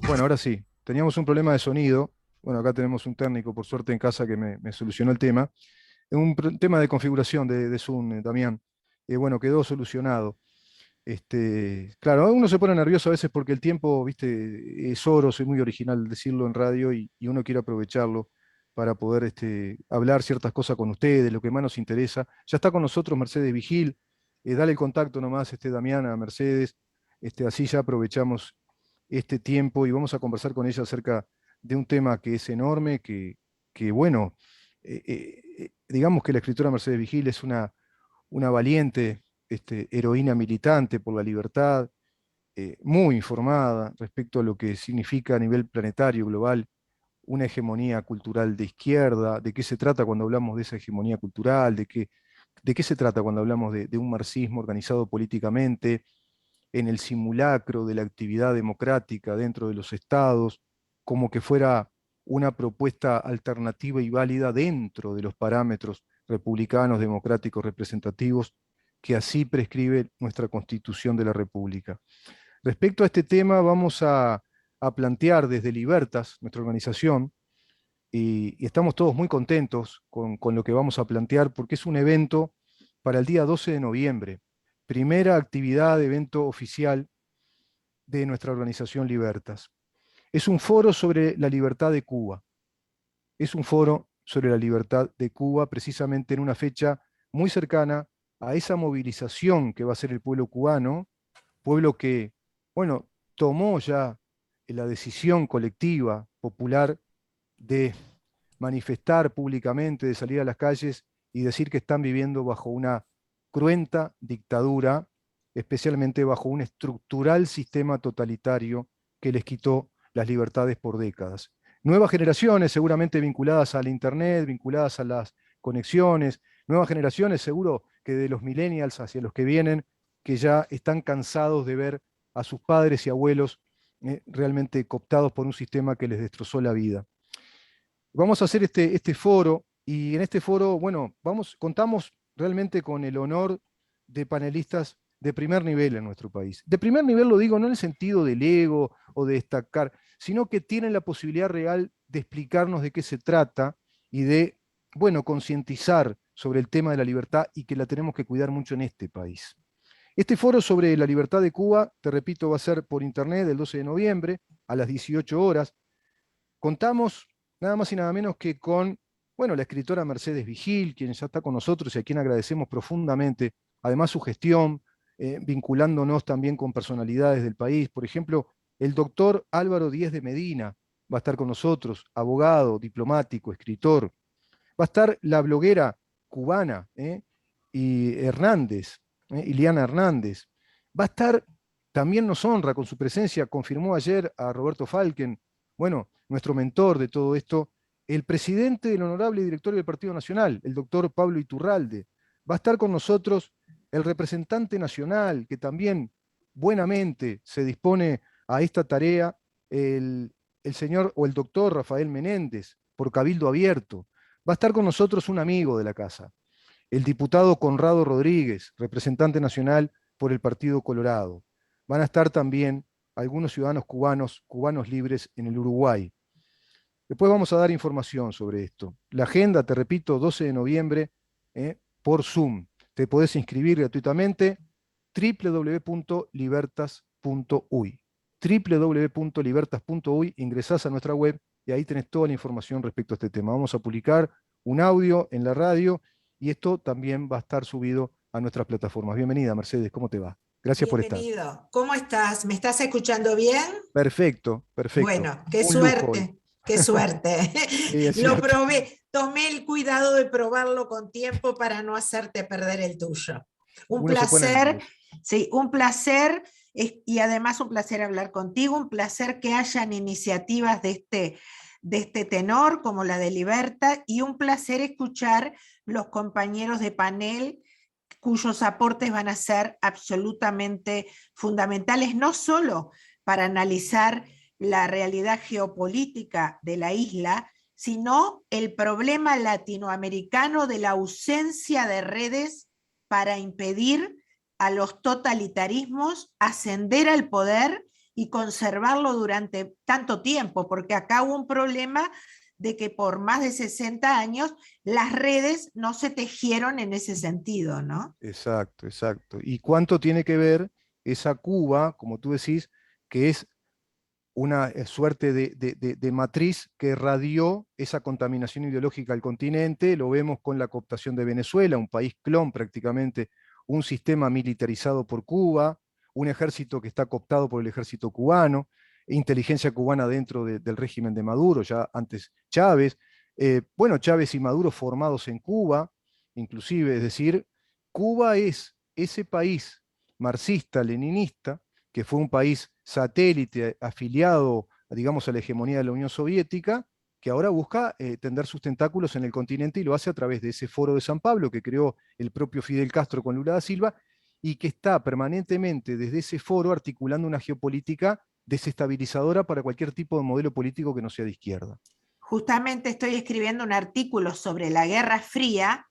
Bueno, ahora sí, teníamos un problema de sonido. Bueno, acá tenemos un técnico, por suerte, en casa que me solucionó el tema. Tema de configuración de Zoom, Damián. Bueno, quedó solucionado. Claro, uno se pone nervioso a veces porque el tiempo, viste, es oro, soy muy original decirlo en radio y uno quiere aprovecharlo para poder hablar ciertas cosas con ustedes, lo que más nos interesa. Ya está con nosotros Mercedes Vigil. Dale el contacto nomás, Damián, a Mercedes. Así ya aprovechamos este tiempo y vamos a conversar con ella acerca de un tema que es enorme, que bueno, digamos que la escritora Mercedes Vigil es una valiente heroína militante por la libertad, muy informada respecto a lo que significa a nivel planetario, global, una hegemonía cultural de izquierda, de qué se trata cuando hablamos de esa hegemonía cultural, de qué se trata cuando hablamos de un marxismo organizado políticamente, en el simulacro de la actividad democrática dentro de los estados, como que fuera una propuesta alternativa y válida dentro de los parámetros republicanos, democráticos, representativos, que así prescribe nuestra Constitución de la República. Respecto a este tema, vamos a plantear desde Libertas, nuestra organización, y estamos todos muy contentos con lo que vamos a plantear, porque es un evento para el día 12 de noviembre, primera actividad, evento oficial de nuestra organización Libertas. Es un foro sobre la libertad de Cuba. Es un foro sobre la libertad de Cuba, precisamente en una fecha muy cercana a esa movilización que va a ser el pueblo cubano, pueblo que, bueno, tomó ya la decisión colectiva, popular, de manifestar públicamente, de salir a las calles y decir que están viviendo bajo una cruenta dictadura, especialmente bajo un estructural sistema totalitario que les quitó las libertades por décadas. Nuevas generaciones seguramente vinculadas al Internet, vinculadas a las conexiones, nuevas generaciones seguro que de los millennials hacia los que vienen, que ya están cansados de ver a sus padres y abuelos realmente cooptados por un sistema que les destrozó la vida. Vamos a hacer este foro y en este foro, bueno, contamos realmente con el honor de panelistas de primer nivel en nuestro país. De primer nivel lo digo no en el sentido del ego o de destacar, sino que tienen la posibilidad real de explicarnos de qué se trata y de, bueno, concientizar sobre el tema de la libertad y que la tenemos que cuidar mucho en este país. Este foro sobre la libertad de Cuba, te repito, va a ser por internet el 12 de noviembre a las 18 horas. Contamos nada más y nada menos que con, bueno, la escritora Mercedes Vigil, quien ya está con nosotros y a quien agradecemos profundamente, además su gestión, vinculándonos también con personalidades del país. Por ejemplo, el doctor Álvaro Díez de Medina va a estar con nosotros, abogado, diplomático, escritor. Va a estar la bloguera cubana, y Hernández, Iliana Hernández. Va a estar, también nos honra con su presencia, confirmó ayer a Roberto Falken, bueno, nuestro mentor de todo esto, el presidente del honorable directorio del Partido Nacional, el doctor Pablo Iturralde. Va a estar con nosotros el representante nacional, que también buenamente se dispone a esta tarea, el señor o el doctor Rafael Menéndez, por Cabildo Abierto. Va a estar con nosotros un amigo de la casa, el diputado Conrado Rodríguez, representante nacional por el Partido Colorado. Van a estar también algunos ciudadanos cubanos, cubanos libres en el Uruguay. Después vamos a dar información sobre esto. La agenda, te repito, 12 de noviembre, por Zoom. Te podés inscribir gratuitamente, www.libertas.uy. www.libertas.uy, ingresás a nuestra web y ahí tenés toda la información respecto a este tema. Vamos a publicar un audio en la radio y esto también va a estar subido a nuestras plataformas. Bienvenida, Mercedes, ¿cómo te va? Gracias por estar. Bienvenido. ¿Cómo estás? ¿Me estás escuchando bien? Perfecto, perfecto. Bueno, qué Un lujo hoy. suerte, qué suerte. Sí, es Lo cierto. probé, tomé el cuidado de probarlo con tiempo para no hacerte perder el tuyo. Un Uno se pone placer, nervioso. sí, un placer y además un placer hablar contigo, un placer que hayan iniciativas de este tenor como la de Libertad y un placer escuchar los compañeros de panel cuyos aportes van a ser absolutamente fundamentales, no solo para analizar la realidad geopolítica de la isla, sino el problema latinoamericano de la ausencia de redes para impedir a los totalitarismos ascender al poder y conservarlo durante tanto tiempo, porque acá hubo un problema de que por más de 60 años las redes no se tejieron en ese sentido, ¿no? Exacto, exacto. ¿Y cuánto tiene que ver esa Cuba, como tú decís, que es una suerte de matriz que radió esa contaminación ideológica al continente? Lo vemos con la cooptación de Venezuela, un país clon prácticamente, un sistema militarizado por Cuba, un ejército que está cooptado por el ejército cubano, inteligencia cubana dentro del régimen de Maduro, ya antes Chávez. Bueno, Chávez y Maduro formados en Cuba, inclusive, es decir, Cuba es ese país marxista-leninista, que fue un país satélite afiliado, digamos, a la hegemonía de la Unión Soviética, que ahora busca tender sus tentáculos en el continente y lo hace a través de ese foro de San Pablo que creó el propio Fidel Castro con Lula da Silva y que está permanentemente desde ese foro articulando una geopolítica desestabilizadora para cualquier tipo de modelo político que no sea de izquierda. Justamente estoy escribiendo un artículo sobre la Guerra Fría,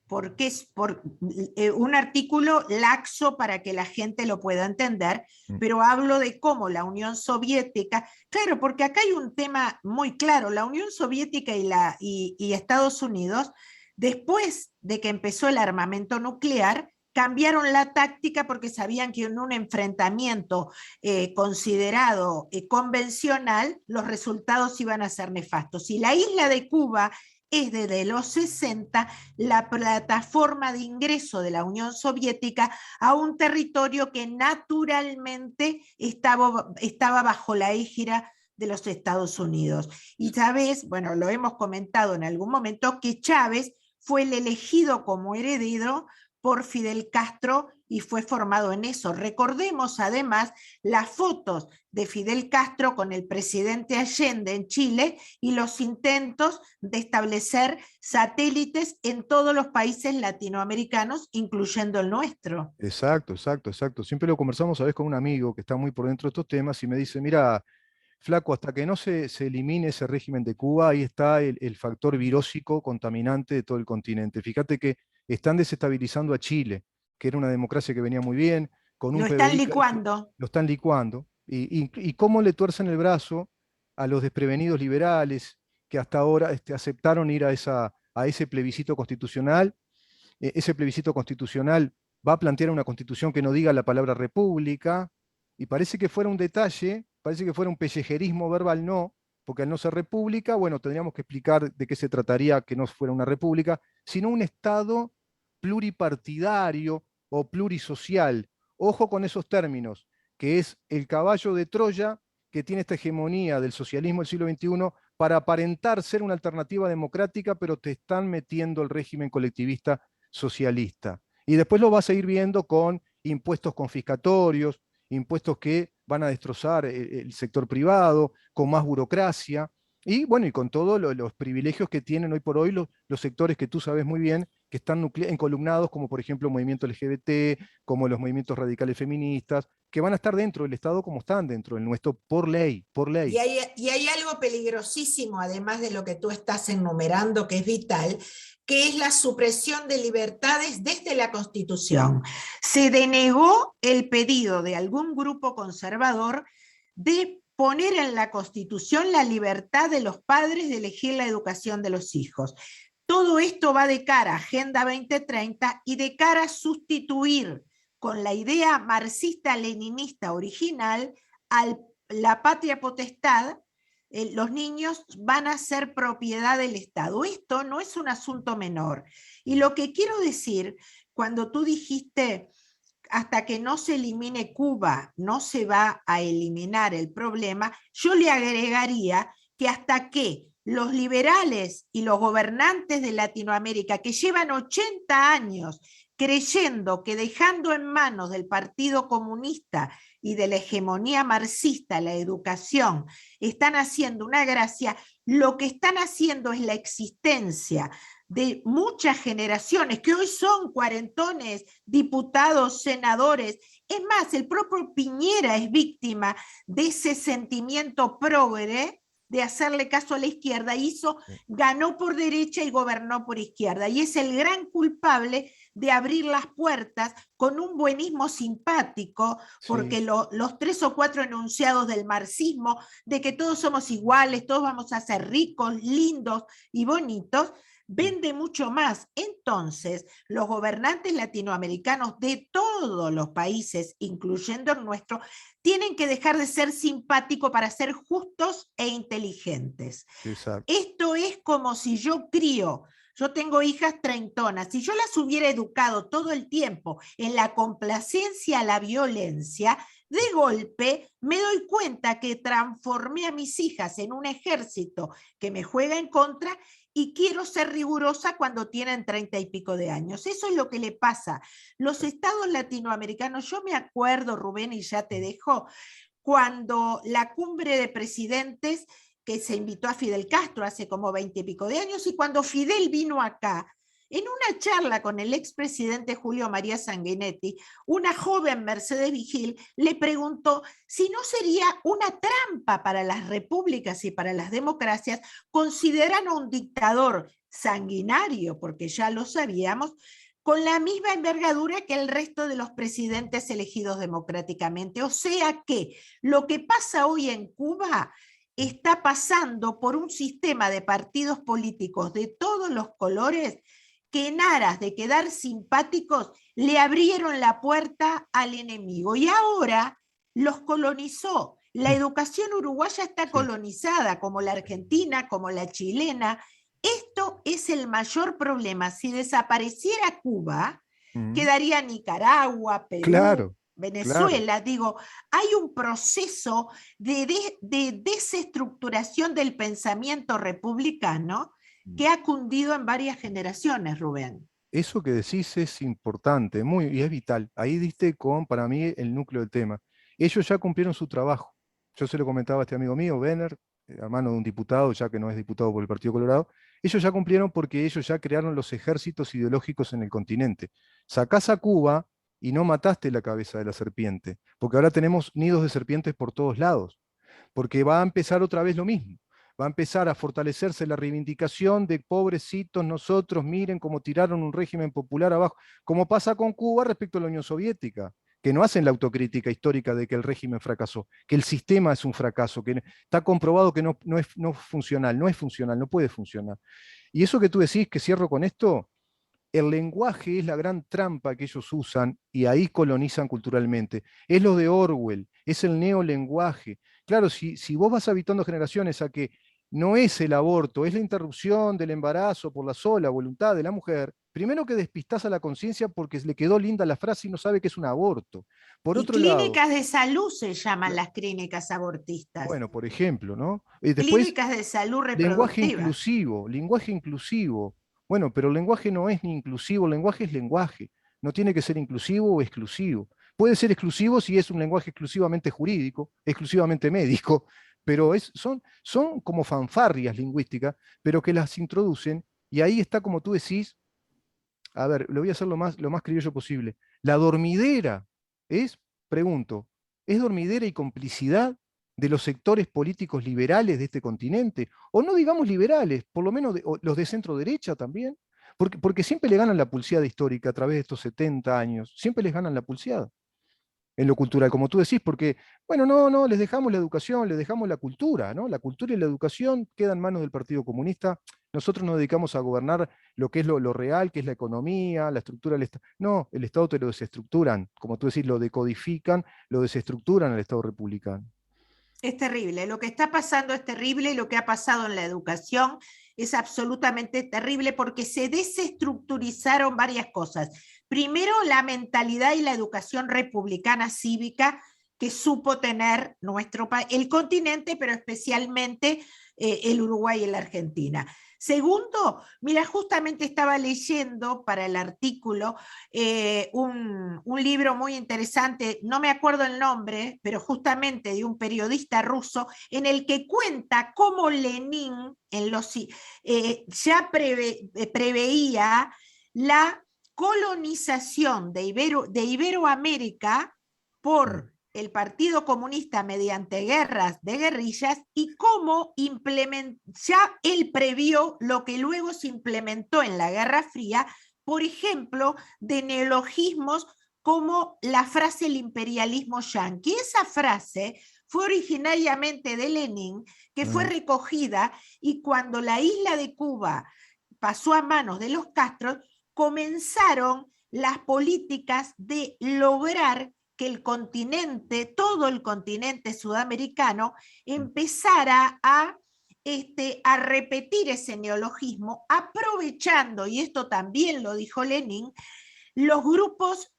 porque es un artículo laxo para que la gente lo pueda entender, pero hablo de cómo la Unión Soviética, claro, porque acá hay un tema muy claro, la Unión Soviética y Estados Unidos, después de que empezó el armamento nuclear, cambiaron la táctica porque sabían que en un enfrentamiento considerado convencional los resultados iban a ser nefastos. Y la isla de Cuba es desde los 60 la plataforma de ingreso de la Unión Soviética a un territorio que naturalmente estaba bajo la égida de los Estados Unidos. Y sabes, bueno, lo hemos comentado en algún momento, que Chávez fue el elegido como heredero por Fidel Castro y fue formado en eso. Recordemos además las fotos de Fidel Castro con el presidente Allende en Chile y los intentos de establecer satélites en todos los países latinoamericanos, incluyendo el nuestro. Exacto, exacto, exacto. Siempre lo conversamos a veces con un amigo que está muy por dentro de estos temas y me dice, mira, flaco, hasta que no se elimine ese régimen de Cuba, ahí está el factor virósico contaminante de todo el continente. Fíjate que están desestabilizando a Chile, que era una democracia que venía muy bien, con un Lo están PBI licuando. lo están licuando. Y cómo le tuercen el brazo a los desprevenidos liberales que hasta ahora aceptaron ir a ese plebiscito constitucional. Ese plebiscito constitucional va a plantear una constitución que no diga la palabra república, y parece que fuera un detalle, parece que fuera un pellejerismo verbal, no, porque al no ser república, bueno, tendríamos que explicar de qué se trataría que no fuera una república, sino un Estado pluripartidario o plurisocial. Ojo con esos términos, que es el caballo de Troya que tiene esta hegemonía del socialismo del siglo XXI para aparentar ser una alternativa democrática, pero te están metiendo el régimen colectivista socialista. Y después lo vas a ir viendo con impuestos confiscatorios, impuestos que van a destrozar el sector privado, con más burocracia, y bueno, y con todos los privilegios que tienen hoy por hoy los sectores que tú sabes muy bien, que están encolumnados, como por ejemplo el movimiento LGBT, como los movimientos radicales feministas, que van a estar dentro del Estado como están dentro del nuestro, por ley, por ley. Y hay algo peligrosísimo, además de lo que tú estás enumerando, que es vital, que es la supresión de libertades desde la Constitución. Se denegó el pedido de algún grupo conservador de poner en la Constitución la libertad de los padres de elegir la educación de los hijos. Todo esto va de cara a Agenda 2030 y de cara a sustituir con la idea marxista-leninista original la patria potestad. Los niños van a ser propiedad del Estado. Esto no es un asunto menor. Y lo que quiero decir, cuando tú dijiste hasta que no se elimine Cuba, no se va a eliminar el problema, yo le agregaría que hasta que los liberales y los gobernantes de Latinoamérica, que llevan 80 años creyendo que dejando en manos del Partido Comunista y de la hegemonía marxista la educación, están haciendo una gracia, lo que están haciendo es la existencia de muchas generaciones que hoy son cuarentones, diputados, senadores. Es más, el propio Piñera es víctima de ese sentimiento progre de hacerle caso a la izquierda, ganó por derecha y gobernó por izquierda, y es el gran culpable de abrir las puertas con un buenismo simpático, porque Sí, los 3 o 4 enunciados del marxismo, de que todos somos iguales, todos vamos a ser ricos, lindos y bonitos, vende mucho más. Entonces, los gobernantes latinoamericanos de todos los países, incluyendo el nuestro, tienen que dejar de ser simpáticos para ser justos e inteligentes. exacto. Esto es como si yo tengo hijas treintonas, si yo las hubiera educado todo el tiempo en la complacencia a la violencia, de golpe me doy cuenta que transformé a mis hijas en un ejército que me juega en contra y quiero ser rigurosa cuando tienen 30 y pico de años. Eso es lo que le pasa. Los estados latinoamericanos, yo me acuerdo, Rubén, y ya te dejo, cuando la cumbre de presidentes que se invitó a Fidel Castro hace como 20 y pico de años, y cuando Fidel vino acá, en una charla con el expresidente Julio María Sanguinetti, una joven Mercedes Vigil le preguntó si no sería una trampa para las repúblicas y para las democracias considerar a un dictador sanguinario, porque ya lo sabíamos, con la misma envergadura que el resto de los presidentes elegidos democráticamente. O sea que lo que pasa hoy en Cuba está pasando por un sistema de partidos políticos de todos los colores que en aras de quedar simpáticos le abrieron la puerta al enemigo y ahora los colonizó. La educación uruguaya está Sí. colonizada, como la argentina, como la chilena. Esto es el mayor problema. Si desapareciera Cuba, Ujú. quedaría Nicaragua, Perú, Claro, claro. Venezuela. Digo, hay un proceso de desestructuración del pensamiento republicano que ha cundido en varias generaciones, Rubén. Eso que decís es importante, muy, y es vital. Ahí diste con, para mí, el núcleo del tema. Ellos ya cumplieron su trabajo. Yo se lo comentaba a este amigo mío, Benner, hermano de un diputado, ya que no es diputado por el Partido Colorado. Ellos ya cumplieron porque ellos ya crearon los ejércitos ideológicos en el continente. Sacás a Cuba y no mataste la cabeza de la serpiente, porque ahora tenemos nidos de serpientes por todos lados, porque va a empezar otra vez lo mismo. Va a empezar a fortalecerse la reivindicación de pobrecitos nosotros, miren cómo tiraron un régimen popular abajo, como pasa con Cuba respecto a la Unión Soviética, que no hacen la autocrítica histórica de que el régimen fracasó, que el sistema es un fracaso, que está comprobado que no es funcional, no es funcional, no puede funcionar. Y eso que tú decís, que cierro con esto, el lenguaje es la gran trampa que ellos usan y ahí colonizan culturalmente. Es lo de Orwell, es el neolenguaje. Claro, si vos vas habitando generaciones a que no es el aborto, es la interrupción del embarazo por la sola voluntad de la mujer, primero que despistás a la conciencia porque le quedó linda la frase y no sabe que es un aborto. Por Y otro lado, clínicas de salud se llaman las clínicas abortistas. bueno, por ejemplo, ¿no? Y después Clínicas de salud lenguaje reproductiva. inclusivo, lenguaje inclusivo. Bueno, pero el lenguaje no es ni inclusivo, el lenguaje es lenguaje. No tiene que ser inclusivo o exclusivo. Puede ser exclusivo si es un lenguaje exclusivamente jurídico, exclusivamente médico, pero son como fanfarrias lingüísticas, pero que las introducen y ahí está, como tú decís, a ver, lo voy a hacer lo más criollo posible. La dormidera es, pregunto, ¿es dormidera y complicidad de los sectores políticos liberales de este continente? O no digamos liberales, por lo menos los de centro derecha también, porque siempre le ganan la pulseada histórica a través de estos 70 años, siempre les ganan la pulseada en lo cultural, como tú decís, porque, bueno, no, les dejamos la educación, les dejamos la cultura, ¿no? La cultura y la educación quedan en manos del Partido Comunista. Nosotros nos dedicamos a gobernar lo que es lo real, que es la economía, la estructura del Estado. No, el Estado te lo desestructuran, como tú decís, lo decodifican, lo desestructuran al Estado republicano. Es terrible, lo que está pasando es terrible y lo que ha pasado en la educación es absolutamente terrible porque se desestructurizaron varias cosas. Primero, la mentalidad y la educación republicana cívica que supo tener el continente, pero especialmente el Uruguay y la Argentina. Segundo, mira, justamente estaba leyendo para el artículo un libro muy interesante, no me acuerdo el nombre, pero justamente de un periodista ruso, en el que cuenta cómo Lenin ya preveía la colonización de Iberoamérica Mm. por el Partido Comunista mediante guerras de guerrillas y cómo ya él previó lo que luego se implementó en la Guerra Fría por ejemplo, de neologismos como la frase el imperialismo yanqui. Esa frase fue originariamente de Lenin, que fue recogida, y cuando la isla de Cuba pasó a manos de los Castro, comenzaron las políticas de lograr que el continente, todo el continente sudamericano, empezara a repetir ese neologismo, aprovechando, y esto también lo dijo Lenin, los grupos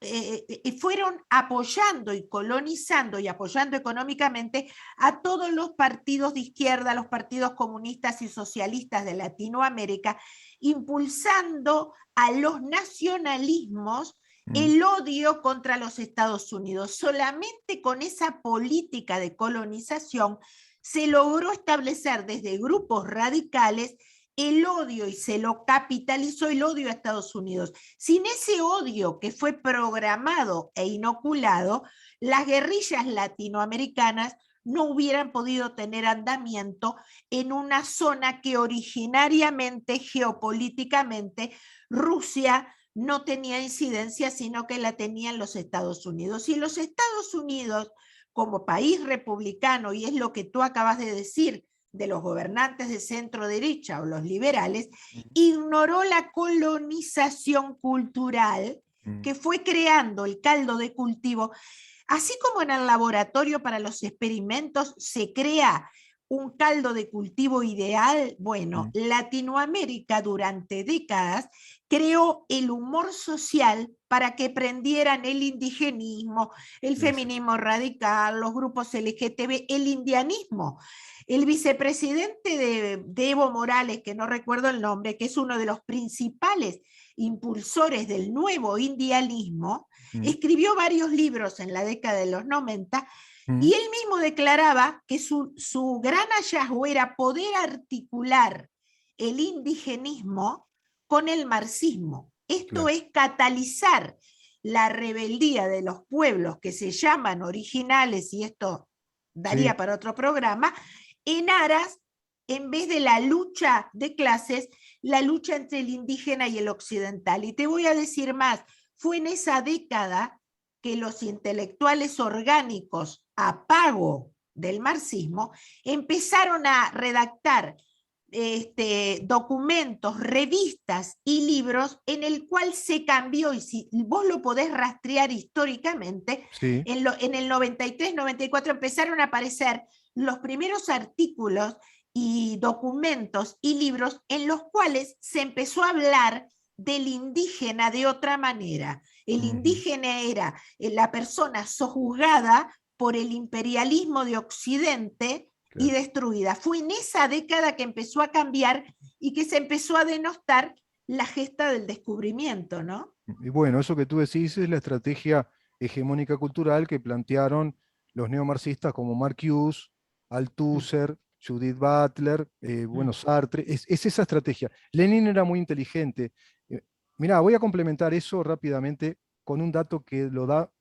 fueron apoyando y colonizando y apoyando económicamente a todos los partidos de izquierda, los partidos comunistas y socialistas de Latinoamérica, impulsando a los nacionalismos el odio contra los Estados Unidos. Solamente con esa política de colonización se logró establecer desde grupos radicales el odio, y se lo capitalizó el odio a Estados Unidos. Sin ese odio que fue programado e inoculado, las guerrillas latinoamericanas no hubieran podido tener andamiento en una zona que originariamente, geopolíticamente, Rusia no tenía incidencia, sino que la tenían los Estados Unidos. Y los Estados Unidos, como país republicano, y es lo que tú acabas de decir, de los gobernantes de centro derecha o los liberales, ignoró la colonización cultural que fue creando el caldo de cultivo. Así como en el laboratorio para los experimentos se crea un caldo de cultivo ideal, bueno, Latinoamérica durante décadas creó el humor social para que prendieran el indigenismo, el feminismo radical, los grupos LGTB, el indianismo. El vicepresidente de Evo Morales, que no recuerdo el nombre, que es uno de los principales impulsores del nuevo indianismo, escribió varios libros en la década de los 90, y él mismo declaraba que su gran hallazgo era poder articular el indigenismo con el marxismo. Esto es catalizar la rebeldía de los pueblos que se llaman originales, y esto daría para otro programa, en aras, en vez de la lucha de clases, la lucha entre el indígena y el occidental. Y te voy a decir más, fue en esa década que los intelectuales orgánicos a pago del marxismo empezaron a redactar documentos, revistas y libros en el cual se cambió, y si vos lo podés rastrear históricamente, en el 93, 94 empezaron a aparecer los primeros artículos y documentos y libros en los cuales se empezó a hablar del indígena de otra manera. El indígena era la persona sojuzgada por el imperialismo de Occidente y destruida. Fue en esa década que empezó a cambiar y que se empezó a denostar la gesta del descubrimiento, ¿no? Y bueno, eso que tú decís es la estrategia hegemónica cultural que plantearon los neomarxistas como Marcuse, Althusser, Judith Butler, bueno, Sartre. Es esa estrategia. Lenin era muy inteligente. Mirá, voy a complementar eso rápidamente con un dato que lo da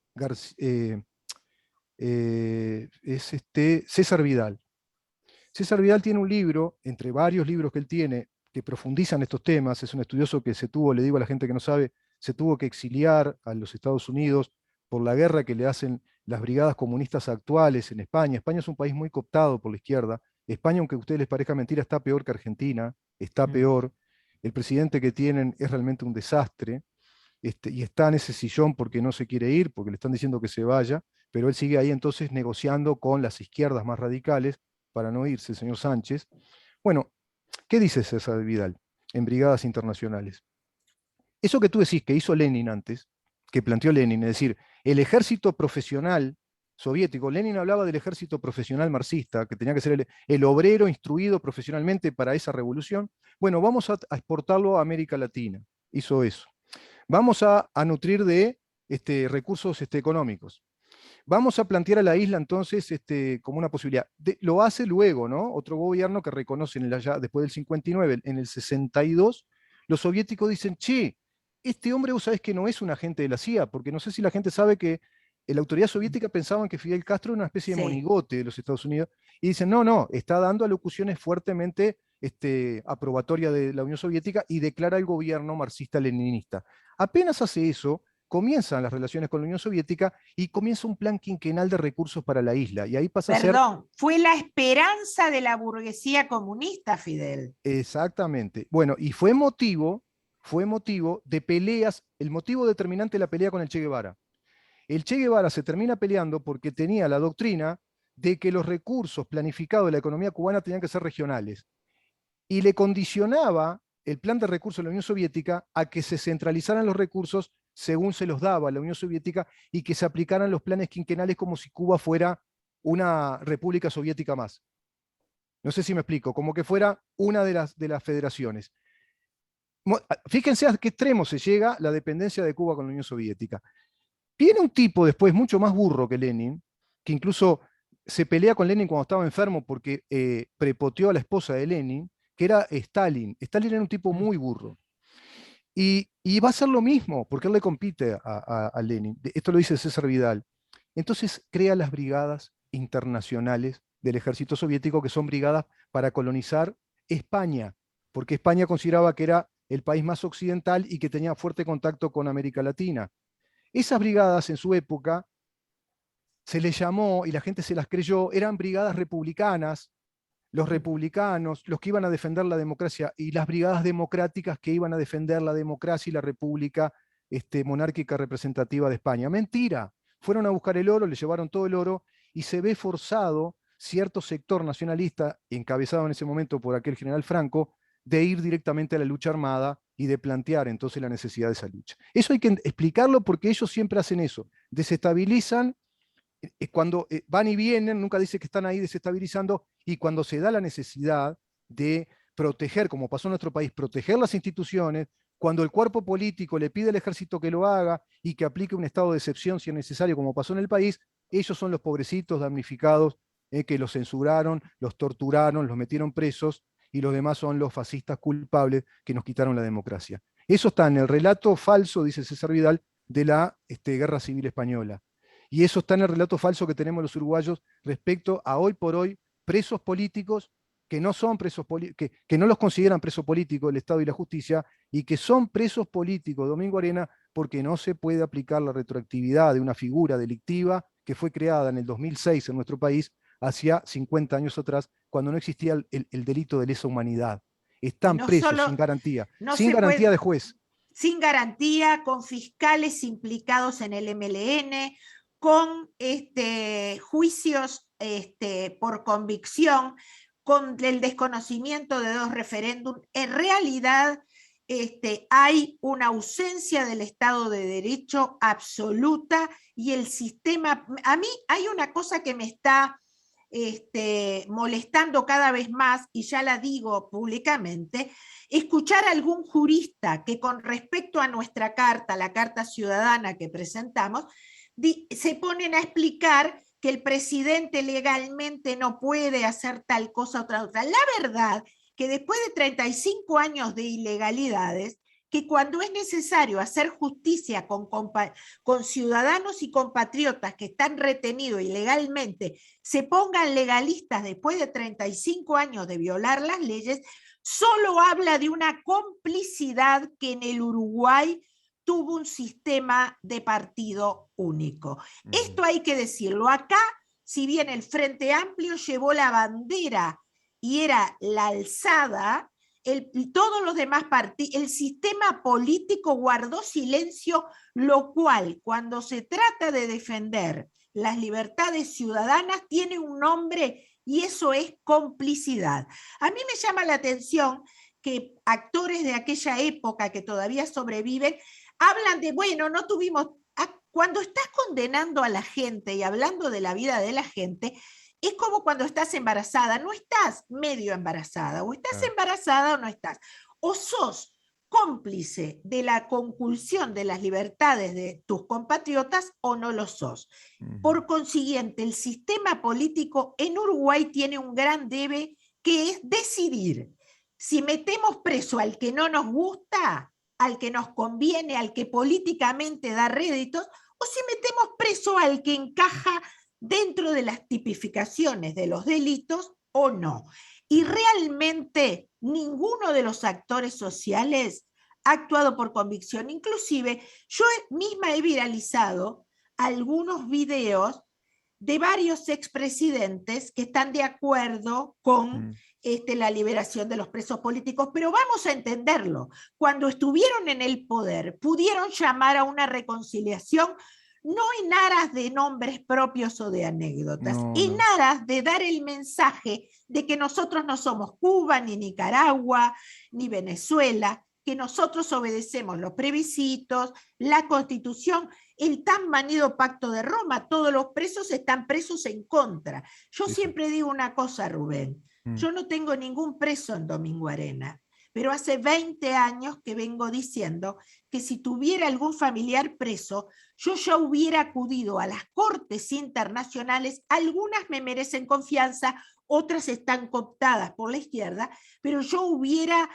César Vidal. César Vidal tiene un libro, entre varios libros que él tiene, que profundizan estos temas. Es un estudioso que se tuvo, le digo a la gente que no sabe, se tuvo que exiliar a los Estados Unidos por la guerra que le hacen las brigadas comunistas actuales en España. España es un país muy cooptado por la izquierda. España, aunque a ustedes les parezca mentira, está peor que Argentina, está peor. El presidente que tienen es realmente un desastre, y está en ese sillón porque no se quiere ir, porque le están diciendo que se vaya, pero él sigue ahí entonces negociando con las izquierdas más radicales para no irse, el señor Sánchez. Bueno, ¿qué dice César Vidal en Brigadas Internacionales? Eso que tú decís que hizo Lenin antes, que planteó Lenin, es decir, el ejército profesional soviético. Lenin hablaba del ejército profesional marxista, que tenía que ser el obrero instruido profesionalmente para esa revolución. Bueno, vamos a exportarlo a América Latina. Hizo eso. Vamos a nutrir de recursos económicos. Vamos a plantear a la isla entonces como una posibilidad. Lo hace luego, ¿no? Otro gobierno que reconoce después del 59, en el 62, los soviéticos dicen, che, este hombre vos sabés que no es un agente de la CIA, porque no sé si la gente sabe que la autoridad soviética pensaban que Fidel Castro era una especie de monigote de los Estados Unidos, y dicen, no, está dando alocuciones fuertemente aprobatoria de la Unión Soviética y declara el gobierno marxista-leninista. Apenas hace eso, comienzan las relaciones con la Unión Soviética y comienza un plan quinquenal de recursos para la isla. Y ahí pasa a ser... Perdón, fue la esperanza de la burguesía comunista, Fidel. Exactamente. Bueno, y fue motivo de peleas, el motivo determinante de la pelea con el Che Guevara. El Che Guevara se termina peleando porque tenía la doctrina de que los recursos planificados de la economía cubana tenían que ser regionales. Y le condicionaba el plan de recursos de la Unión Soviética a que se centralizaran los recursos según se los daba a la Unión Soviética y que se aplicaran los planes quinquenales como si Cuba fuera una república soviética más. No sé si me explico, como que fuera una de las federaciones. Fíjense a qué extremo se llega la dependencia de Cuba con la Unión Soviética. Viene un tipo después mucho más burro que Lenin, que incluso se pelea con Lenin cuando estaba enfermo porque prepoteó a la esposa de Lenin, que era Stalin. Stalin era un tipo muy burro. Y va a ser lo mismo, porque él le compite a Lenin. Esto lo dice César Vidal. Entonces crea las brigadas internacionales del ejército soviético, que son brigadas para colonizar España, porque España consideraba que era el país más occidental y que tenía fuerte contacto con América Latina. Esas brigadas en su época se les llamó, y la gente se las creyó, eran brigadas republicanas, los republicanos, los que iban a defender la democracia, y las brigadas democráticas que iban a defender la democracia y la república monárquica representativa de España. Mentira, fueron a buscar el oro, le llevaron todo el oro, y se ve forzado cierto sector nacionalista, encabezado en ese momento por aquel general Franco, de ir directamente a la lucha armada y de plantear entonces la necesidad de esa lucha. Eso hay que explicarlo porque ellos siempre hacen eso, desestabilizan, cuando van y vienen, nunca dice que están ahí desestabilizando, y cuando se da la necesidad de proteger, como pasó en nuestro país, proteger las instituciones, cuando el cuerpo político le pide al ejército que lo haga y que aplique un estado de excepción si es necesario, como pasó en el país, ellos son los pobrecitos damnificados que los censuraron, los torturaron, los metieron presos, y los demás son los fascistas culpables que nos quitaron la democracia. Eso está en el relato falso, dice César Vidal, de la Guerra Civil Española. Y eso está en el relato falso que tenemos los uruguayos respecto a hoy por hoy presos políticos que no son presos que no los consideran presos políticos el Estado y la justicia, y que son presos políticos, Domingo Arena, porque no se puede aplicar la retroactividad de una figura delictiva que fue creada en el 2006 en nuestro país, hacia 50 años atrás, cuando no existía el delito de lesa humanidad. Están no presos solo, sin garantía, no sin garantía de juez. Sin garantía, con fiscales implicados en el MLN, con juicios por convicción, con el desconocimiento de 2 referéndums. En realidad hay una ausencia del Estado de Derecho absoluta, y el sistema, a mí hay una cosa que me está molestando cada vez más, y ya la digo públicamente, escuchar a algún jurista que con respecto a nuestra carta, la Carta Ciudadana que presentamos, se ponen a explicar que el presidente legalmente no puede hacer tal cosa o otra. La verdad que después de 35 años de ilegalidades, que cuando es necesario hacer justicia con ciudadanos y compatriotas que están retenidos ilegalmente, se pongan legalistas después de 35 años de violar las leyes, solo habla de una complicidad que en el Uruguay tuvo un sistema de partido único. Esto hay que decirlo. Acá, si bien el Frente Amplio llevó la bandera y era la alzada, todos los demás partidos, el sistema político guardó silencio, lo cual, cuando se trata de defender las libertades ciudadanas, tiene un nombre, y eso es complicidad. A mí me llama la atención que actores de aquella época que todavía sobreviven hablan de, bueno, no tuvimos... Cuando estás condenando a la gente y hablando de la vida de la gente, es como cuando estás embarazada, no estás medio embarazada, o estás embarazada o no estás. O sos cómplice de la conculsión de las libertades de tus compatriotas o no lo sos. Por consiguiente, el sistema político en Uruguay tiene un gran debe, que es decidir si metemos preso al que no nos gusta, al que nos conviene, al que políticamente da réditos, o si metemos preso al que encaja dentro de las tipificaciones de los delitos o no. Y realmente ninguno de los actores sociales ha actuado por convicción. Inclusive yo misma he viralizado algunos videos de varios expresidentes que están de acuerdo con la liberación de los presos políticos, pero vamos a entenderlo. Cuando estuvieron en el poder, pudieron llamar a una reconciliación, no en aras de nombres propios o de anécdotas, en aras de dar el mensaje de que nosotros no somos Cuba, ni Nicaragua, ni Venezuela, que nosotros obedecemos los plebiscitos, la Constitución, el tan manido Pacto de Roma. Todos los presos están presos en contra. Yo siempre digo una cosa, Rubén, yo no tengo ningún preso en Domingo Arena, pero hace 20 años que vengo diciendo que si tuviera algún familiar preso, yo ya hubiera acudido a las cortes internacionales. Algunas me merecen confianza, otras están cooptadas por la izquierda, pero yo hubiera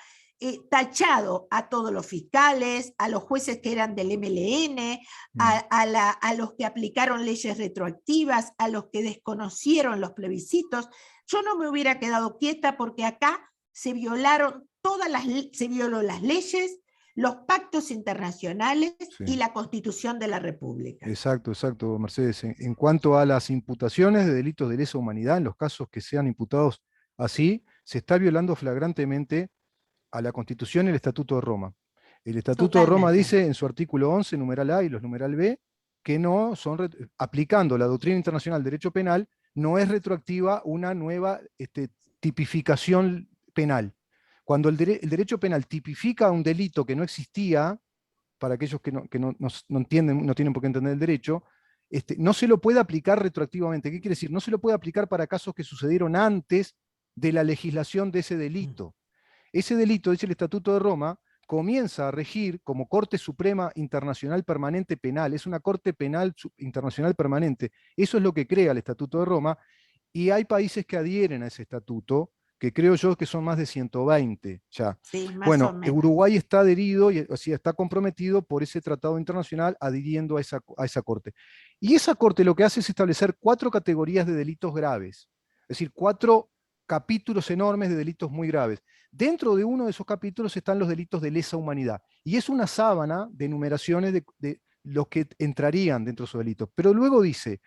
tachado a todos los fiscales, a los jueces que eran del MLN, a los que aplicaron leyes retroactivas, a los que desconocieron los plebiscitos. Yo no me hubiera quedado quieta porque acá se violaron se violó las leyes, los pactos internacionales y la Constitución de la República. Exacto, exacto, Mercedes. En cuanto a las imputaciones de delitos de lesa humanidad, en los casos que sean imputados así, se está violando flagrantemente a la Constitución y el Estatuto de Roma. El Estatuto de Roma dice en su artículo 11, numeral A y los numeral B, que no son, aplicando la doctrina internacional del derecho penal, no es retroactiva una nueva tipificación penal. Cuando el derecho penal tipifica un delito que no existía, para aquellos que no entienden, no tienen por qué entender el derecho, no se lo puede aplicar retroactivamente. ¿Qué quiere decir? No se lo puede aplicar para casos que sucedieron antes de la legislación de ese delito. Ese delito, dice el Estatuto de Roma, comienza a regir como Corte Suprema Internacional Permanente Penal. Es una Corte Penal Internacional Permanente. Eso es lo que crea el Estatuto de Roma, y hay países que adhieren a ese estatuto, que creo yo que son más de 120 ya. Sí, más bueno, o menos. Uruguay está adherido, o sea, está comprometido por ese tratado internacional, adhiriendo a esa Corte. Y esa Corte lo que hace es establecer 4 categorías de delitos graves, es decir, 4 capítulos enormes de delitos muy graves. Dentro de uno de esos capítulos están los delitos de lesa humanidad, y es una sábana de enumeraciones de los que entrarían dentro de esos delitos. Pero luego dice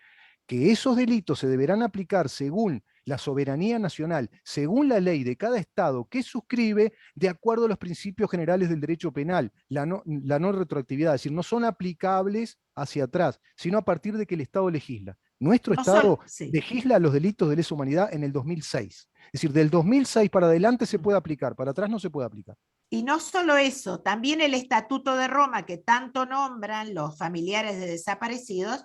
que esos delitos se deberán aplicar según la soberanía nacional, según la ley de cada Estado que suscribe, de acuerdo a los principios generales del derecho penal, la no retroactividad, es decir, no son aplicables hacia atrás, sino a partir de que el Estado legisla. Nuestro Estado legisla los delitos de lesa humanidad en el 2006. Es decir, del 2006 para adelante se puede aplicar, para atrás no se puede aplicar. Y no solo eso, también el Estatuto de Roma, que tanto nombran los familiares de desaparecidos,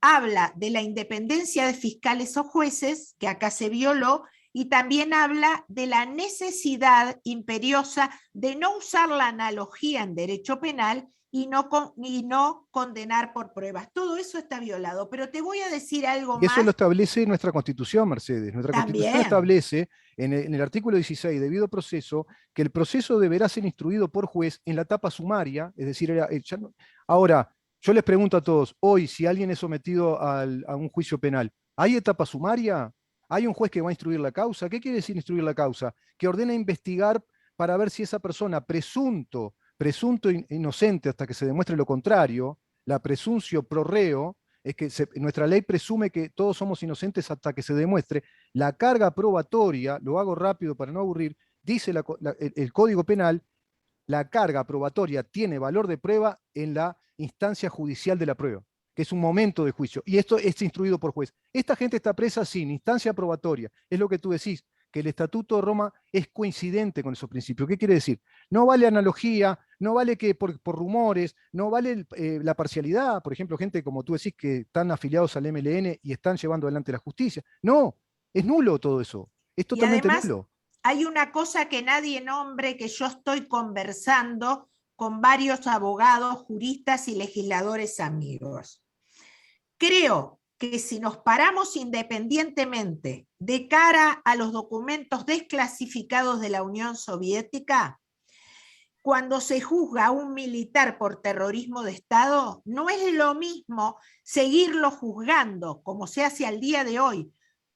habla de la independencia de fiscales o jueces, que acá se violó, y también habla de la necesidad imperiosa de no usar la analogía en derecho penal y no condenar por pruebas. Todo eso está violado, pero te voy a decir algo más. Y eso lo establece nuestra Constitución, Mercedes. Nuestra Constitución establece en el artículo 16, debido proceso, que el proceso deberá ser instruido por juez en la etapa sumaria, es decir, ahora, yo les pregunto a todos, hoy, si alguien es sometido a un juicio penal, ¿hay etapa sumaria? ¿Hay un juez que va a instruir la causa? ¿Qué quiere decir instruir la causa? Que ordena investigar para ver si esa persona, presunto inocente hasta que se demuestre lo contrario, la presuntio pro reo, es que nuestra ley presume que todos somos inocentes hasta que se demuestre. La carga probatoria, lo hago rápido para no aburrir, dice el Código Penal, la carga probatoria tiene valor de prueba en la instancia judicial de la prueba, que es un momento de juicio, y esto es instruido por juez. Esta gente está presa sin instancia probatoria, es lo que tú decís, que el Estatuto de Roma es coincidente con esos principios. ¿Qué quiere decir? No vale analogía, no vale que por rumores, no vale la parcialidad, por ejemplo, gente como tú decís que están afiliados al MLN y están llevando adelante la justicia. No, es nulo todo eso, es totalmente nulo. Hay una cosa que nadie nombre, que yo estoy conversando con varios abogados, juristas y legisladores amigos. Creo que si nos paramos independientemente de cara a los documentos desclasificados de la Unión Soviética, cuando se juzga a un militar por terrorismo de Estado, no es lo mismo seguirlo juzgando, como se hace al día de hoy,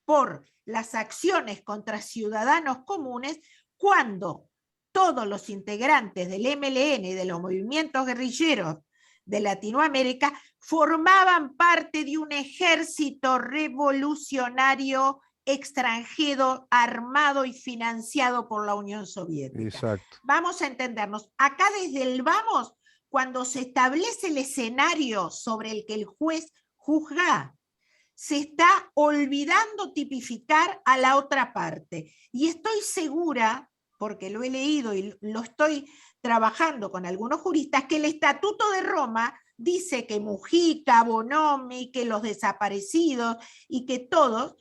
por las acciones contra ciudadanos comunes cuando todos los integrantes del MLN y de los movimientos guerrilleros de Latinoamérica formaban parte de un ejército revolucionario extranjero armado y financiado por la Unión Soviética. Exacto. Vamos a entendernos. Acá desde el vamos, cuando se establece el escenario sobre el que el juez juzga, se está olvidando tipificar a la otra parte. Y estoy segura, porque lo he leído y lo estoy trabajando con algunos juristas, que el Estatuto de Roma dice que Mujica, Bonomi, que los desaparecidos y que todos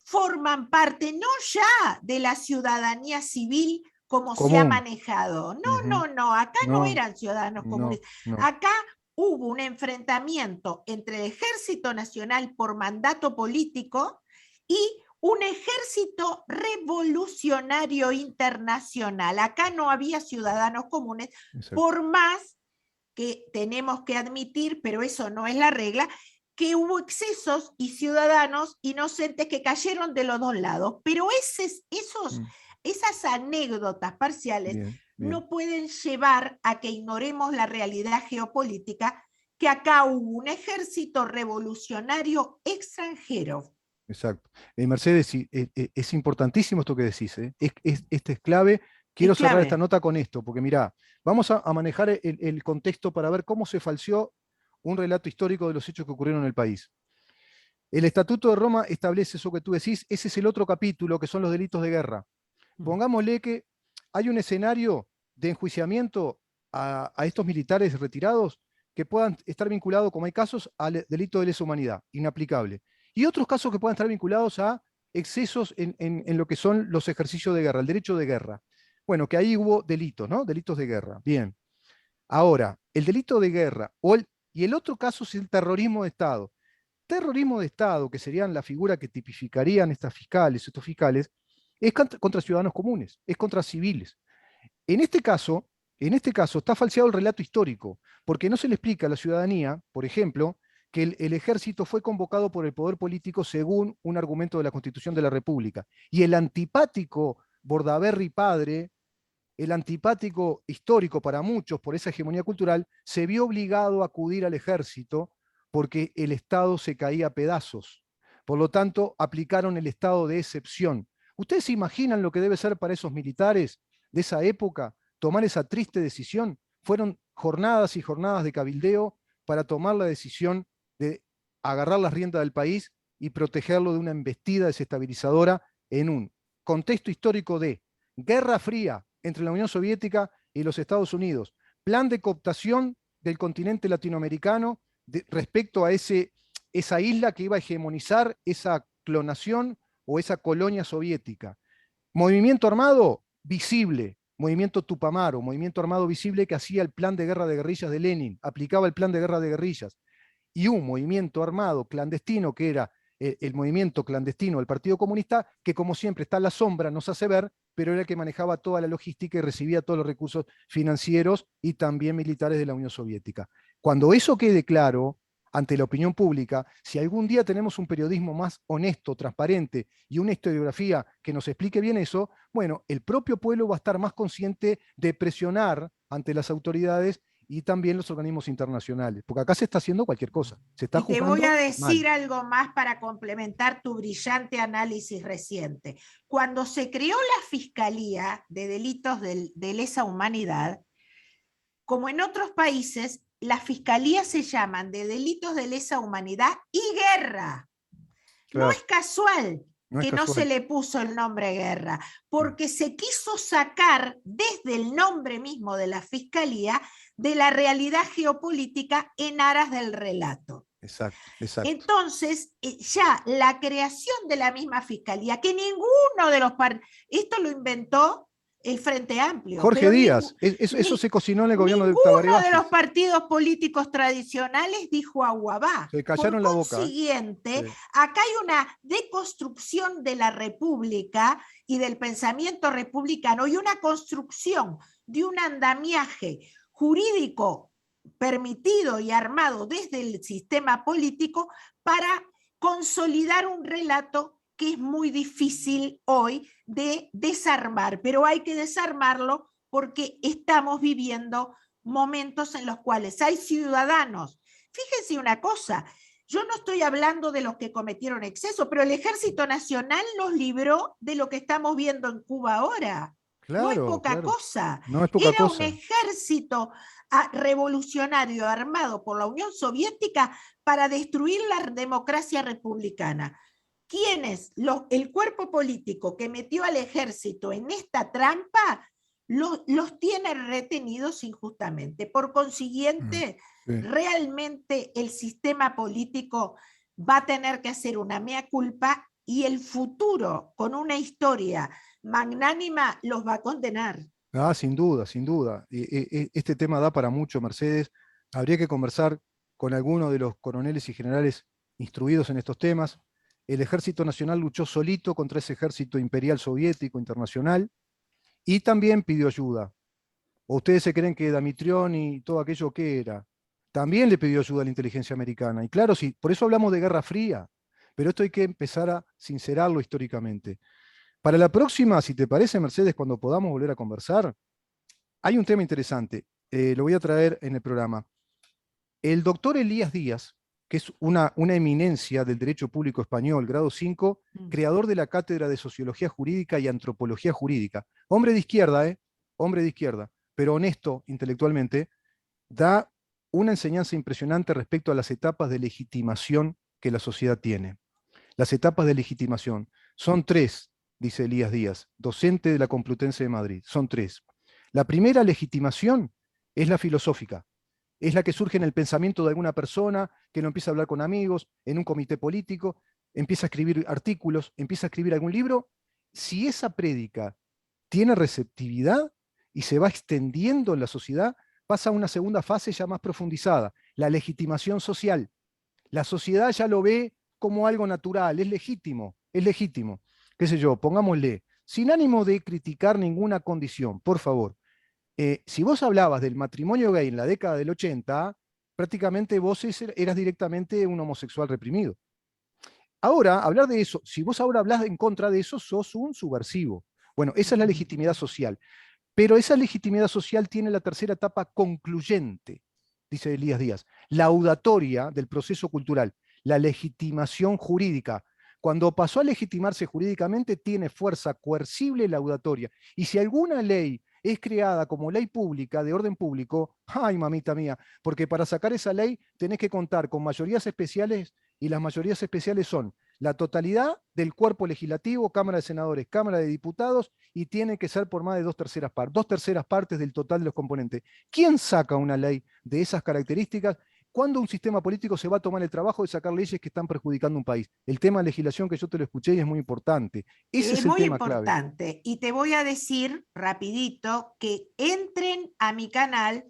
forman parte no ya de la ciudadanía civil como se ha manejado. No, acá no eran ciudadanos comunes. Acá hubo un enfrentamiento entre el Ejército Nacional por mandato político y un ejército revolucionario internacional. Acá no había ciudadanos comunes, por más que tenemos que admitir, pero eso no es la regla, que hubo excesos y ciudadanos inocentes que cayeron de los dos lados. Pero esas anécdotas parciales no pueden llevar a que ignoremos la realidad geopolítica, que acá hubo un ejército revolucionario extranjero. Exacto. Mercedes, es importantísimo esto que decís. Este es clave. Quiero cerrar esta nota con esto, porque mirá, vamos a manejar el contexto para ver cómo se falseó un relato histórico de los hechos que ocurrieron en el país. El Estatuto de Roma establece eso que tú decís, ese es el otro capítulo, que son los delitos de guerra. Pongámosle que hay un escenario de enjuiciamiento a estos militares retirados que puedan estar vinculados, como hay casos, al delito de lesa humanidad, inaplicable. Y otros casos que puedan estar vinculados a excesos en lo que son los ejercicios de guerra, el derecho de guerra. Bueno, que ahí hubo delitos, ¿no? Delitos de guerra. Bien. Ahora, el delito de guerra, y el otro caso es el terrorismo de Estado. Terrorismo de Estado, que serían la figura que tipificarían estos fiscales, es contra ciudadanos comunes, es contra civiles. En este caso está falseado el relato histórico, porque no se le explica a la ciudadanía, por ejemplo, que el ejército fue convocado por el poder político según un argumento de la Constitución de la República. Y el antipático Bordaberry padre, el antipático histórico para muchos por esa hegemonía cultural, se vio obligado a acudir al ejército porque el Estado se caía a pedazos. Por lo tanto, aplicaron el estado de excepción. ¿Ustedes se imaginan lo que debe ser para esos militares de esa época tomar esa triste decisión? Fueron jornadas y jornadas de cabildeo para tomar la decisión de agarrar las riendas del país y protegerlo de una embestida desestabilizadora en un contexto histórico de Guerra Fría entre la Unión Soviética y los Estados Unidos, plan de cooptación del continente latinoamericano respecto a esa isla que iba a hegemonizar esa clonación o esa colonia soviética. Movimiento armado visible, movimiento Tupamaro, movimiento armado visible que hacía el plan de guerra de guerrillas de Lenin, aplicaba el plan de guerra de guerrillas, y un movimiento armado clandestino que era el movimiento clandestino del Partido Comunista, que como siempre está a la sombra, no se hace ver, pero era el que manejaba toda la logística y recibía todos los recursos financieros y también militares de la Unión Soviética. Cuando eso quede claro ante la opinión pública, si algún día tenemos un periodismo más honesto, transparente y una historiografía que nos explique bien eso, bueno, el propio pueblo va a estar más consciente de presionar ante las autoridades y también los organismos internacionales, porque acá se está haciendo cualquier cosa. Se está y te voy a decir mal. algo más para complementar tu brillante análisis reciente. Cuando se creó la Fiscalía de Delitos de Lesa Humanidad, como en otros países, las fiscalías se llaman de delitos de lesa humanidad y guerra. Claro. No es casual que no se le puso el nombre guerra, porque se quiso sacar desde el nombre mismo de la fiscalía de la realidad geopolítica en aras del relato. Exacto, exacto. Entonces, ya la creación de la misma fiscalía, que ninguno de los esto lo inventó el Frente Amplio. Jorge Díaz, eso se cocinó en el gobierno de Tabaré Vázquez. Ninguno de los partidos políticos tradicionales dijo aguabá. Se callaron la boca. Por consiguiente, acá hay una deconstrucción de la República y del pensamiento republicano y una construcción de un andamiaje jurídico permitido y armado desde el sistema político para consolidar un relato que es muy difícil hoy de desarmar, pero hay que desarmarlo porque estamos viviendo momentos en los cuales hay ciudadanos. Fíjense una cosa, yo no estoy hablando de los que cometieron exceso, pero el Ejército Nacional nos libró de lo que estamos viendo en Cuba ahora. No es Claro, poca claro. cosa. No es poca Era un cosa. ejército revolucionario armado por la Unión Soviética para destruir la democracia republicana. ¿Quiénes? El cuerpo político que metió al ejército en esta trampa los tiene retenidos injustamente. Por consiguiente, Sí. realmente el sistema político va a tener que hacer una mea culpa y el futuro, con una historia magnánima, los va a condenar. Ah, sin duda, sin duda. Este tema da para mucho, Mercedes. Habría que conversar con alguno de los coroneles y generales instruidos en estos temas. El Ejército Nacional luchó solito contra ese ejército imperial soviético internacional y también pidió ayuda. ¿O ustedes se creen que Damitrión y todo aquello que era? También le pidió ayuda a la inteligencia americana. Y claro, sí, por eso hablamos de Guerra Fría, pero esto hay que empezar a sincerarlo históricamente. Para la próxima, si te parece, Mercedes, cuando podamos volver a conversar, hay un tema interesante, lo voy a traer en el programa. El doctor Elías Díaz, que es una eminencia del derecho público español, grado 5, creador de la Cátedra de Sociología Jurídica y Antropología Jurídica, hombre de izquierda, hombre de izquierda, pero honesto intelectualmente, da una enseñanza impresionante respecto a las etapas de legitimación que la sociedad tiene. Las etapas de legitimación son tres, dice Elías Díaz, docente de la Complutense de Madrid, son tres. La primera legitimación es la filosófica, es la que surge en el pensamiento de alguna persona, que no empieza a hablar con amigos, en un comité político, empieza a escribir artículos, empieza a escribir algún libro. Si esa prédica tiene receptividad y se va extendiendo en la sociedad, pasa a una segunda fase ya más profundizada, la legitimación social. La sociedad ya lo ve como algo natural, es legítimo, es legítimo. Qué sé yo, pongámosle, sin ánimo de criticar ninguna condición, por favor. Si vos hablabas del matrimonio gay en la década del 80, prácticamente vos eras directamente un homosexual reprimido. Ahora, hablar de eso, si vos ahora hablas en contra de eso, sos un subversivo. Bueno, esa es la legitimidad social. Pero esa legitimidad social tiene la tercera etapa concluyente, dice Elías Díaz, laudatoria del proceso cultural, la legitimación jurídica. Cuando pasó a legitimarse jurídicamente, tiene fuerza coercible laudatoria. Y si alguna ley es creada como ley pública, de orden público, ay, mamita mía, porque para sacar esa ley tenés que contar con mayorías especiales, y las mayorías especiales son la totalidad del cuerpo legislativo, Cámara de Senadores, Cámara de Diputados, y tiene que ser por más de dos terceras partes del total de los componentes. ¿Quién saca una ley de esas características? ¿Cuándo un sistema político se va a tomar el trabajo de sacar leyes que están perjudicando un país? El tema de legislación que yo te lo escuché y es muy importante. Ese es el Muy tema clave. importante. Y te voy a decir rapidito que entren a mi canal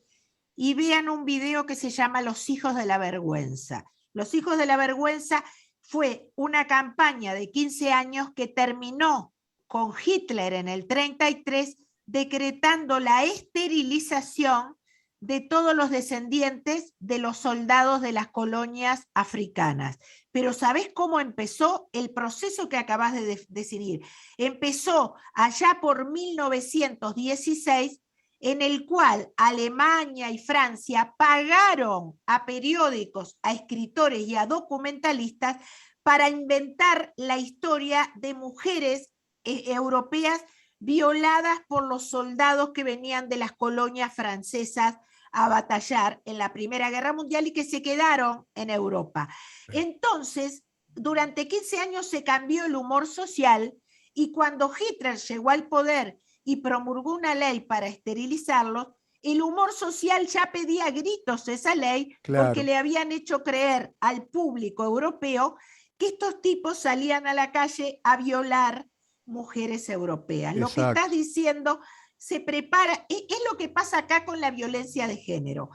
y vean un video que se llama Los hijos de la vergüenza. Los hijos de la vergüenza fue una campaña de 15 años que terminó con Hitler en el 33 decretando la esterilización de todos los descendientes de los soldados de las colonias africanas. Pero ¿sabés cómo empezó el proceso que acabas de decidir? Empezó allá por 1916, en el cual Alemania y Francia pagaron a periódicos, a escritores y a documentalistas para inventar la historia de mujeres europeas violadas por los soldados que venían de las colonias francesas a batallar en la Primera Guerra Mundial y que se quedaron en Europa. Entonces, durante 15 años se cambió el humor social y cuando Hitler llegó al poder y promulgó una ley para esterilizarlos, el humor social ya pedía a gritos esa ley, Claro. porque le habían hecho creer al público europeo que estos tipos salían a la calle a violar mujeres europeas. Exacto. Lo que estás diciendo se prepara, es lo que pasa acá con la violencia de género.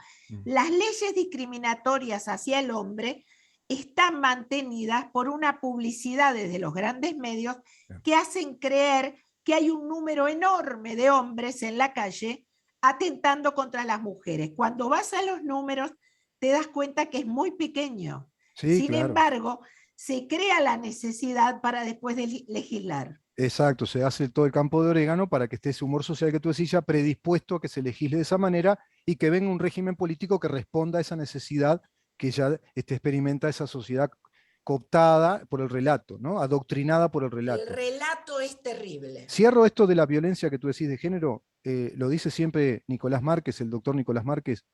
Las leyes discriminatorias hacia el hombre están mantenidas por una publicidad desde los grandes medios que hacen creer que hay un número enorme de hombres en la calle atentando contra las mujeres. Cuando vas a los números, te das cuenta que es muy pequeño. Sí, sin claro. Embargo, se crea la necesidad para después de legislar. Exacto, se hace todo el campo de orégano para que esté ese humor social que tú decís ya predispuesto a que se legisle de esa manera y que venga un régimen político que responda a esa necesidad que ya experimenta esa sociedad cooptada por el relato, ¿no? Adoctrinada por el El relato. relato es terrible. Cierro esto de la violencia que tú decís de género, lo dice siempre Nicolás Márquez, el doctor Nicolás Márquez,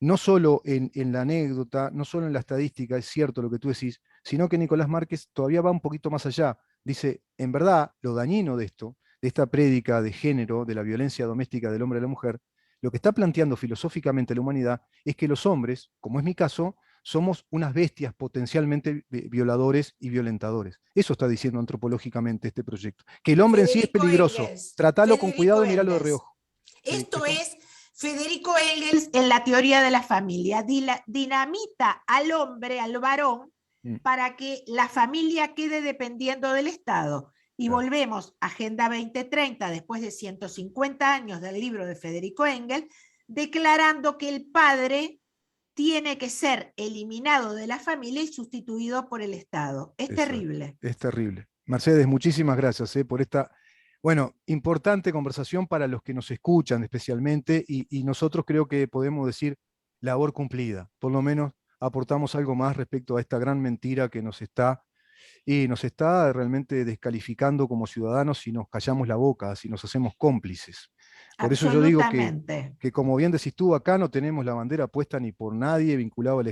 no solo en la anécdota, no solo en la estadística, es cierto lo que tú decís, sino que Nicolás Márquez todavía va un poquito más allá. Dice, en verdad, lo dañino de esto, de esta prédica de género, de la violencia doméstica del hombre a la mujer, lo que está planteando filosóficamente la humanidad es que los hombres, como es mi caso, somos unas bestias potencialmente violadores y violentadores. Eso está diciendo antropológicamente este proyecto. Que el hombre en sí es Federico peligroso. Engels. Tratalo con Federico cuidado y miralo de Engels. reojo. Esto ¿Eso? es Federico Engels en la teoría de la familia. Dinamita al hombre, al varón, Mm, para que la familia quede dependiendo del Estado. Y claro. volvemos a Agenda 2030, después de 150 años del libro de Federico Engels, declarando que el padre tiene que ser eliminado de la familia y sustituido por el Estado. Es Exacto. terrible. Es terrible. Mercedes, muchísimas gracias por esta, bueno, importante conversación para los que nos escuchan especialmente y nosotros creo que podemos decir labor cumplida. Por lo menos aportamos algo más respecto a esta gran mentira que nos está realmente descalificando como ciudadanos si nos callamos la boca, si nos hacemos cómplices. Por eso yo digo Absolutamente. que como bien decís tú, acá no tenemos la bandera puesta ni por nadie vinculado al